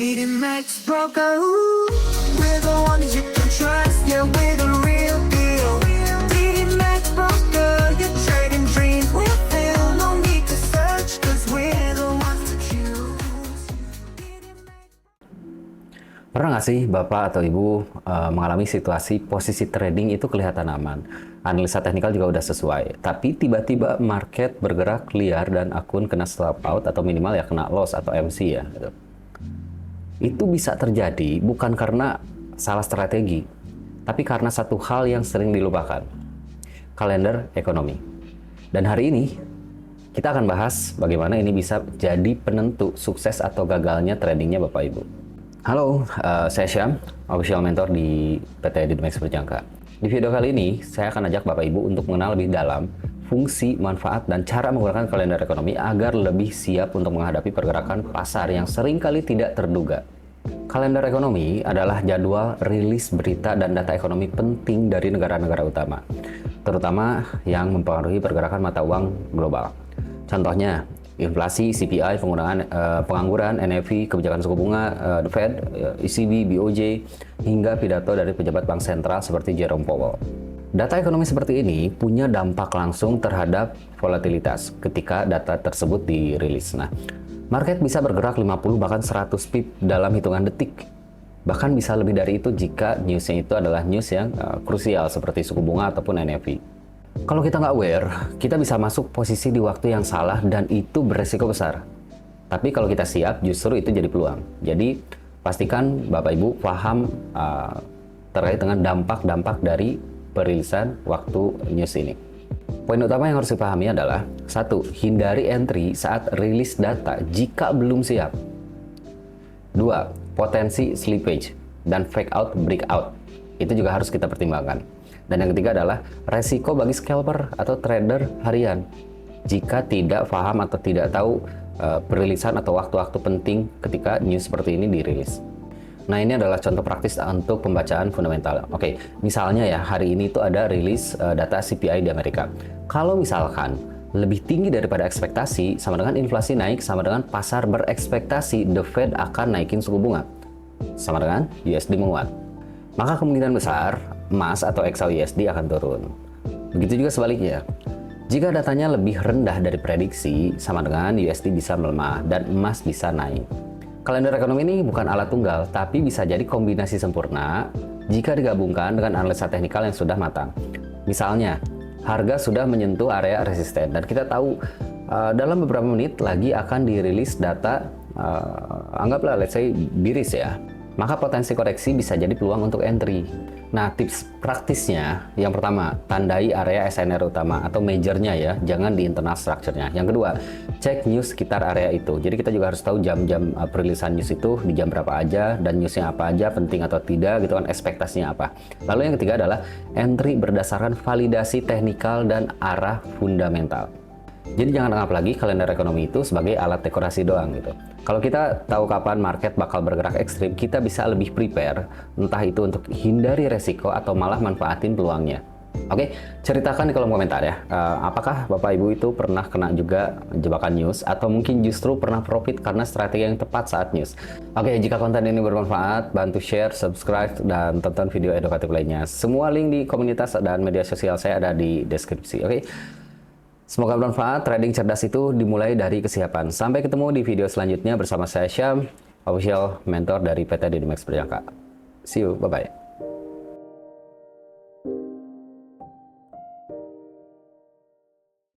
Max Broker, we're the ones you can trust. Yeah, we're the real deal. Max Broker, your trading dreams will fill. No need to search, cause we're the ones to choose. Pernah nggak sih Bapak atau Ibu mengalami situasi posisi trading itu kelihatan aman, analisa teknikal juga udah sesuai, tapi tiba-tiba market bergerak liar dan akun kena stop out atau minimal ya kena loss atau MC ya gitu. Itu bisa terjadi bukan karena salah strategi, tapi karena satu hal yang sering dilupakan, kalender ekonomi. Dan hari ini kita akan bahas bagaimana ini bisa jadi penentu sukses atau gagalnya tradingnya Bapak Ibu. Halo, saya Syam, official mentor di PT Didmax Berjangka. Di video kali ini, saya akan ajak Bapak Ibu untuk mengenal lebih dalam fungsi, manfaat, dan cara menggunakan kalender ekonomi agar lebih siap untuk menghadapi pergerakan pasar yang seringkali tidak terduga. Kalender ekonomi adalah jadwal rilis berita dan data ekonomi penting dari negara-negara utama, terutama yang mempengaruhi pergerakan mata uang global. Contohnya, inflasi, CPI, pengangguran, NFP, kebijakan suku bunga, The Fed, ECB, BOJ, hingga pidato dari pejabat bank sentral seperti Jerome Powell. Data ekonomi seperti ini punya dampak langsung terhadap volatilitas ketika data tersebut dirilis. Nah, market bisa bergerak 50 bahkan 100 pip dalam hitungan detik. Bahkan bisa lebih dari itu jika newsnya itu adalah news yang krusial seperti suku bunga ataupun NFP. Kalau kita nggak aware, kita bisa masuk posisi di waktu yang salah dan itu beresiko besar. Tapi kalau kita siap, justru itu jadi peluang. Jadi, pastikan Bapak Ibu paham terkait dengan dampak-dampak dari perilisan waktu news ini. Poin utama yang harus dipahami adalah 1. Hindari entry saat rilis data jika belum siap. 2. Potensi slippage dan fake out breakout. Itu juga harus kita pertimbangkan. Dan yang ketiga adalah resiko bagi scalper atau trader harian jika tidak paham atau tidak tahu perilisan atau waktu-waktu penting ketika news seperti ini dirilis. Nah, ini adalah contoh praktis untuk pembacaan fundamental. Oke, misalnya ya, hari ini itu ada rilis data CPI di Amerika. Kalau misalkan lebih tinggi daripada ekspektasi, sama dengan inflasi naik, sama dengan pasar berekspektasi The Fed akan naikin suku bunga, sama dengan USD menguat, maka kemungkinan besar emas atau XAUUSD akan turun. Begitu juga sebaliknya. Jika datanya lebih rendah dari prediksi, sama dengan USD bisa melemah dan emas bisa naik. Kalender ekonomi ini bukan alat tunggal, tapi bisa jadi kombinasi sempurna jika digabungkan dengan analisa teknikal yang sudah matang. Misalnya, harga sudah menyentuh area resisten dan kita tahu dalam beberapa menit lagi akan dirilis data, anggaplah let's say biris ya. Maka potensi koreksi bisa jadi peluang untuk entry. Nah, tips praktisnya, yang pertama, tandai area SNR utama atau majornya ya, jangan di internal structure-nya. Yang kedua, cek news sekitar area itu. Jadi kita juga harus tahu jam-jam perilisan news itu di jam berapa aja, dan newsnya apa aja, penting atau tidak, gitu kan, ekspektasinya apa. Lalu yang ketiga adalah entry berdasarkan validasi teknikal dan arah fundamental. Jadi jangan anggap lagi kalender ekonomi itu sebagai alat dekorasi doang gitu. Kalau kita tahu kapan market bakal bergerak ekstrim, kita bisa lebih prepare, entah itu untuk hindari resiko atau malah manfaatin peluangnya. Oke, ceritakan di kolom komentar ya, apakah Bapak Ibu itu pernah kena juga jebakan news, atau mungkin justru pernah profit karena strategi yang tepat saat news. Oke, jika konten ini bermanfaat, bantu share, subscribe, dan tonton video edukatif lainnya. Semua link di komunitas dan media sosial saya ada di deskripsi. Oke. Semoga bermanfaat. Trading cerdas itu dimulai dari kesiapan. Sampai ketemu di video selanjutnya bersama saya Syam, official mentor dari PT Didmax Berjangka. See you, bye-bye.